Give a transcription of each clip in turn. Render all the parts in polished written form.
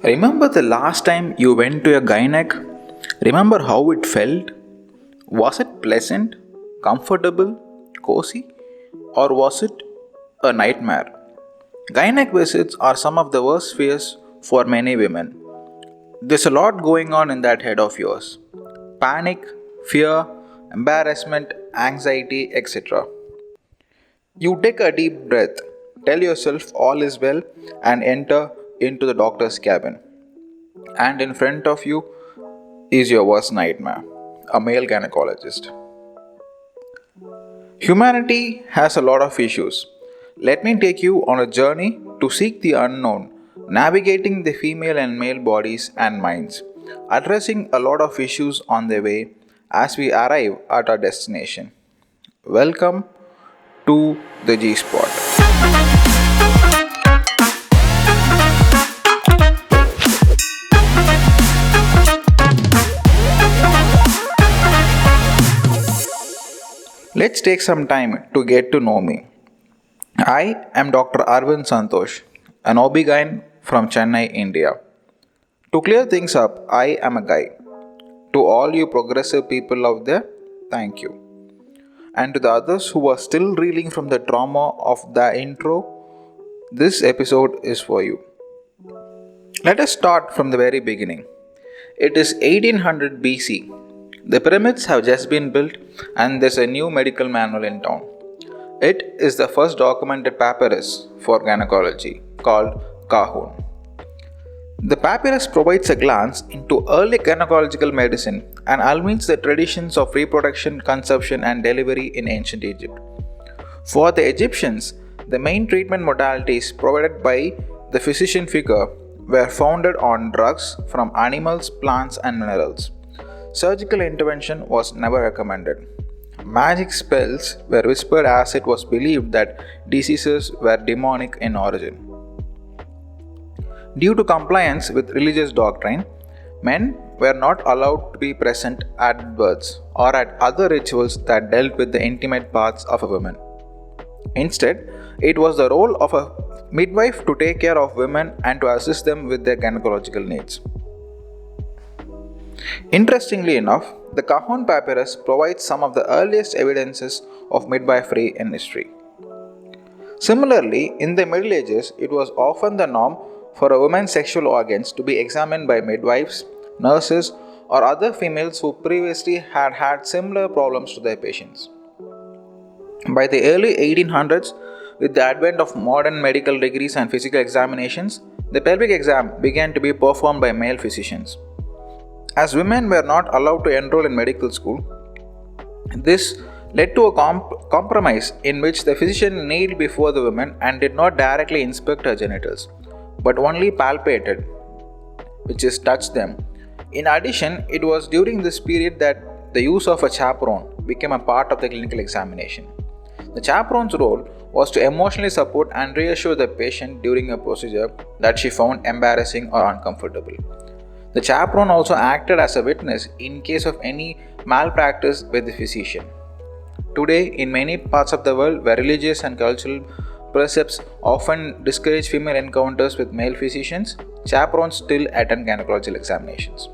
Remember the last time you went to a gynaec? Remember how it felt? Was it pleasant, comfortable, cozy, or was it a nightmare? Gynaec visits are some of the worst fears for many women. There's a lot going on in that head of yours: panic, fear, embarrassment, anxiety, etc. You take a deep breath, tell yourself all is well, and enter into the doctor's cabin. And in front of you is your worst nightmare: a male gynecologist. Humanity has a lot of issues. Let me take you on a journey to seek the unknown, navigating the female and male bodies and minds, addressing a lot of issues on the way as we arrive at our destination. Welcome to the G Spot. Let's take some time to get to know me. I am Dr. Arvindh Santhosh, an OBGYN from Chennai, India. To clear things up, I am a guy. To all you progressive people out there, thank you. And to the others who are still reeling from the trauma of the intro, this episode is for you. Let us start from the very beginning. It is 1800 BC. The pyramids have just been built and there's a new medical manual in town. It is the first documented papyrus for gynecology called Kahun. The papyrus provides a glance into early gynecological medicine and illuminates the traditions of reproduction, conception, and delivery in ancient Egypt. For the Egyptians, the main treatment modalities provided by the physician figure were founded on drugs from animals, plants, and minerals. Surgical intervention was never recommended. Magic spells were whispered as it was believed that diseases were demonic in origin. Due to compliance with religious doctrine, men were not allowed to be present at births or at other rituals that dealt with the intimate parts of a woman. Instead, it was the role of a midwife to take care of women and to assist them with their gynecological needs. Interestingly enough, the Kahun papyrus provides some of the earliest evidences of midwifery in history. Similarly, in the Middle Ages, it was often the norm for a woman's sexual organs to be examined by midwives, nurses, or other females who previously had had similar problems to their patients. By the early 1800s, with the advent of modern medical degrees and physical examinations, the pelvic exam began to be performed by male physicians. As women were not allowed to enroll in medical school, this led to a compromise in which the physician kneeled before the woman and did not directly inspect her genitals, but only palpated, which is touched them. In addition, it was during this period that the use of a chaperone became a part of the clinical examination. The chaperone's role was to emotionally support and reassure the patient during a procedure that she found embarrassing or uncomfortable. The chaperone also acted as a witness in case of any malpractice with the physician. Today, in many parts of the world where religious and cultural precepts often discourage female encounters with male physicians, chaperones still attend gynecological examinations.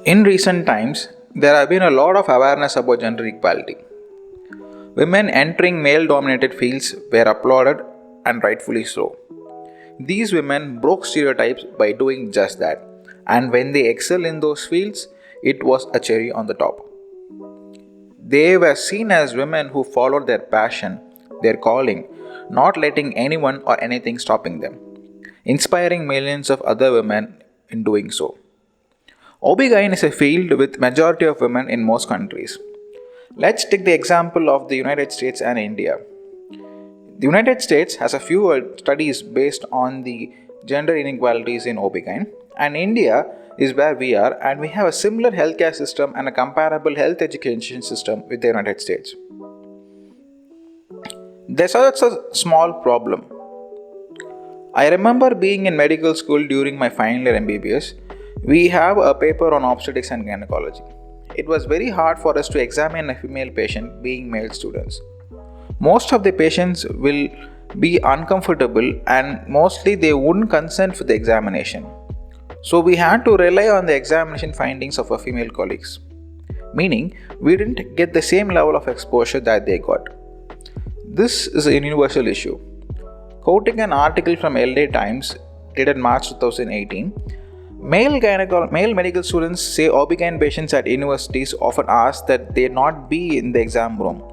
In recent times, there have been a lot of awareness about gender equality. Women entering male-dominated fields were applauded, and rightfully so. These women broke stereotypes by doing just that, and when they excel in those fields, it was a cherry on the top. They were seen as women who followed their passion, their calling, not letting anyone or anything stopping them, inspiring millions of other women in doing so. OBGYN is a field with majority of women in most countries. Let's take the example of the United States and India. The United States has a few studies based on the gender inequalities in OBGYN, and India is where we are, and we have a similar healthcare system and a comparable health education system with the United States. There's also a small problem. I remember being in medical school during my final year MBBS. We have a paper on obstetrics and gynecology. It was very hard for us to examine a female patient being male students. Most of the patients will be uncomfortable, and mostly they wouldn't consent for the examination. So we had to rely on the examination findings of our female colleagues, meaning we didn't get the same level of exposure that they got. This is a universal issue. Quoting an article from LA Times dated March 2018, male medical students say OBGYN patients at universities often ask that they not be in the exam room,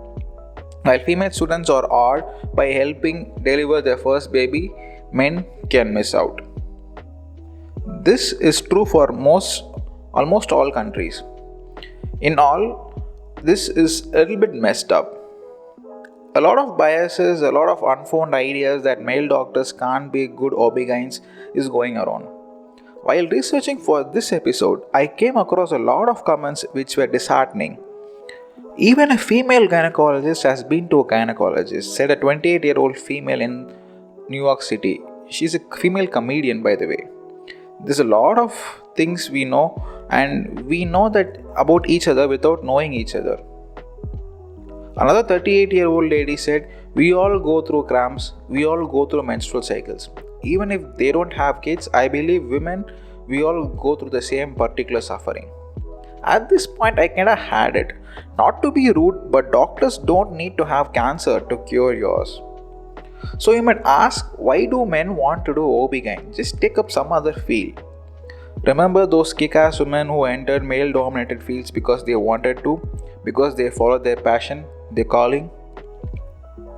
while female students are awed by helping deliver their first baby. Men can miss out. This is true for almost all countries. In all, this is a little bit messed up. A lot of biases, a lot of unformed ideas that male doctors can't be good OB-GYNs is going around. While researching for this episode, I came across a lot of comments which were disheartening. Even a female gynecologist has been to a gynecologist, said a 28-year-old female in New York City. She's a female comedian, by the way. There's a lot of things we know, and we know that about each other without knowing each other. Another 38-year-old lady said, "We all go through cramps, we all go through menstrual cycles. Even if they don't have kids, I believe women, we all go through the same particular suffering." At this point, I kinda had it. Not to be rude, but doctors don't need to have cancer to cure yours. So you might ask, why do men want to do OB-GYN? Just take up some other field. Remember those kick-ass women who entered male-dominated fields because they wanted to, because they followed their passion, their calling?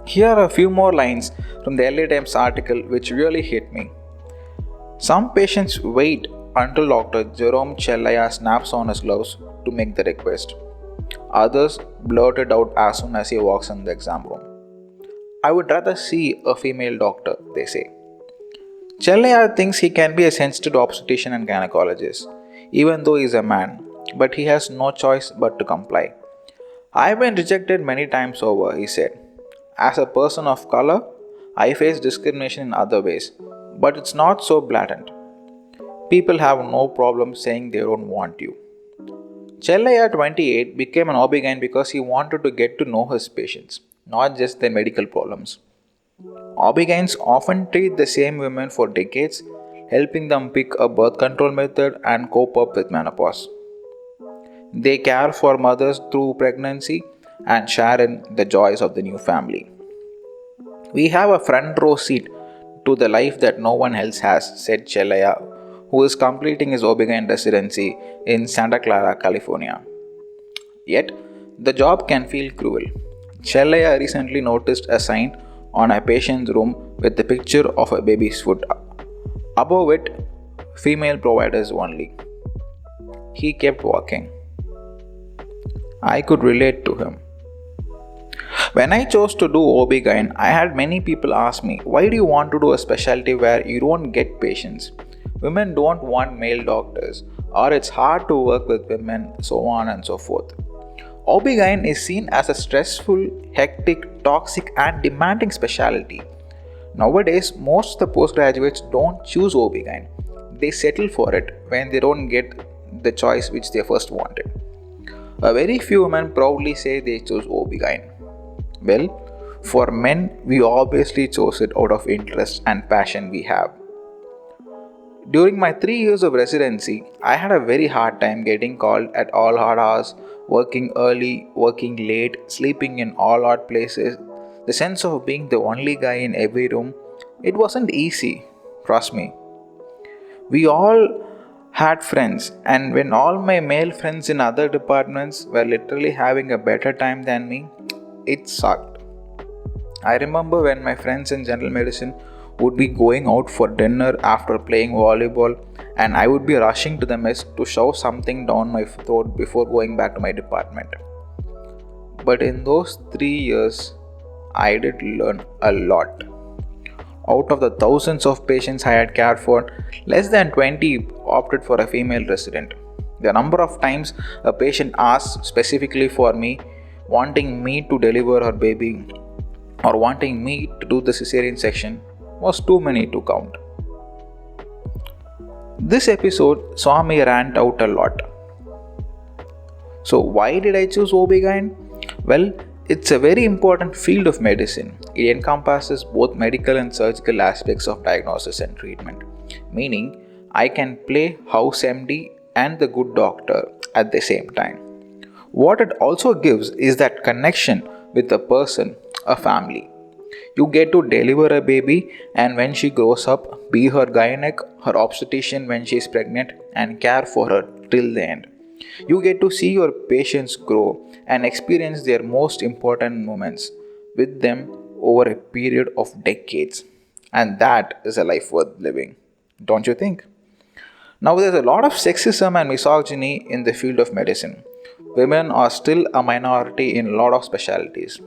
Here are a few more lines from the LA Times article which really hit me. Some patients wait until Dr. Jerome Chellaya snaps on his gloves to make the request. Others blurt it out as soon as he walks in the exam room. I would rather see a female doctor, they say. Chellaya thinks he can be a sensitive obstetrician and gynecologist, even though he is a man, but he has no choice but to comply. "I've been rejected many times over," he said. "As a person of color, I face discrimination in other ways, but it's not so blatant. People have no problem saying they don't want you." Chellaya, 28, became an OB-GYN because he wanted to get to know his patients, not just their medical problems. OB-GYNs often treat the same women for decades, helping them pick a birth control method and cope up with menopause. They care for mothers through pregnancy and share in the joys of the new family. "We have a front row seat to the life that no one else has," said Chellaya, who is completing his OB-GYN residency in Santa Clara, California. Yet, the job can feel cruel. Chellaya recently noticed a sign on a patient's room with a picture of a baby's foot. Above it, "Female providers only." He kept walking. I could relate to him. When I chose to do OB-GYN, I had many people ask me, "Why do you want to do a specialty where you don't get patients? Women don't want male doctors, or it's hard to work with women," so on and so forth. OB-GYN is seen as a stressful, hectic, toxic, and demanding specialty. Nowadays, most of the postgraduates don't choose OB-GYN. They settle for it when they don't get the choice which they first wanted. A very few women proudly say they chose OB-GYN. Well, for men, we obviously chose it out of interest and passion we have. During my 3 years of residency, I had a very hard time getting called at all odd hours, working early, working late, sleeping in all odd places. The sense of being the only guy in every room, it wasn't easy, trust me. We all had friends, and when all my male friends in other departments were literally having a better time than me, it sucked. I remember when my friends in general medicine would be going out for dinner after playing volleyball, and I would be rushing to the mess to shove something down my throat before going back to my department. But in those 3 years, I did learn a lot. Out of the thousands of patients I had cared for, less than 20 opted for a female resident. The number of times a patient asked specifically for me, wanting me to deliver her baby or wanting me to do the cesarean section, was too many to count. This episode saw me rant out a lot. So why did I choose OB-GYN? Well, It's a very important field of medicine. It encompasses both medical and surgical aspects of diagnosis and treatment, meaning I can play house MD and the good doctor at the same time. What it also gives is that connection with a person, a family. You get to deliver a baby, and when she grows up, be her gynaec, her obstetrician when she is pregnant, and care for her till the end. You get to see your patients grow and experience their most important moments with them over a period of decades. And that is a life worth living, don't you think? Now, there's a lot of sexism and misogyny in the field of medicine. Women are still a minority in a lot of specialties.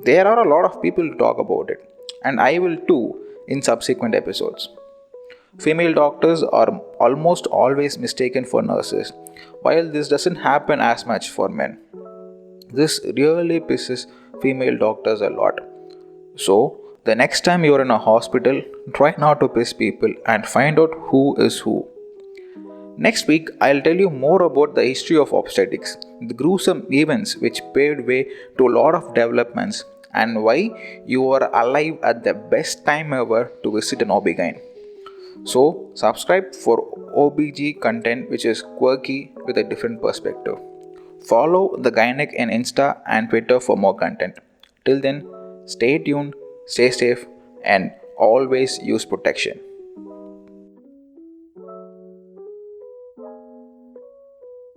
There are a lot of people to talk about it, and I will too in subsequent episodes. Female doctors are almost always mistaken for nurses, while this doesn't happen as much for men. This really pisses female doctors a lot. So, the next time you're in a hospital, try not to piss people and find out who is who. Next week, I'll tell you more about the history of obstetrics, the gruesome events which paved way to a lot of developments, and why you are alive at the best time ever to visit an OBGYN. So, subscribe for OBG content which is quirky with a different perspective. Follow the Gynaec in Insta and Twitter for more content. Till then, stay tuned, stay safe, and always use protection.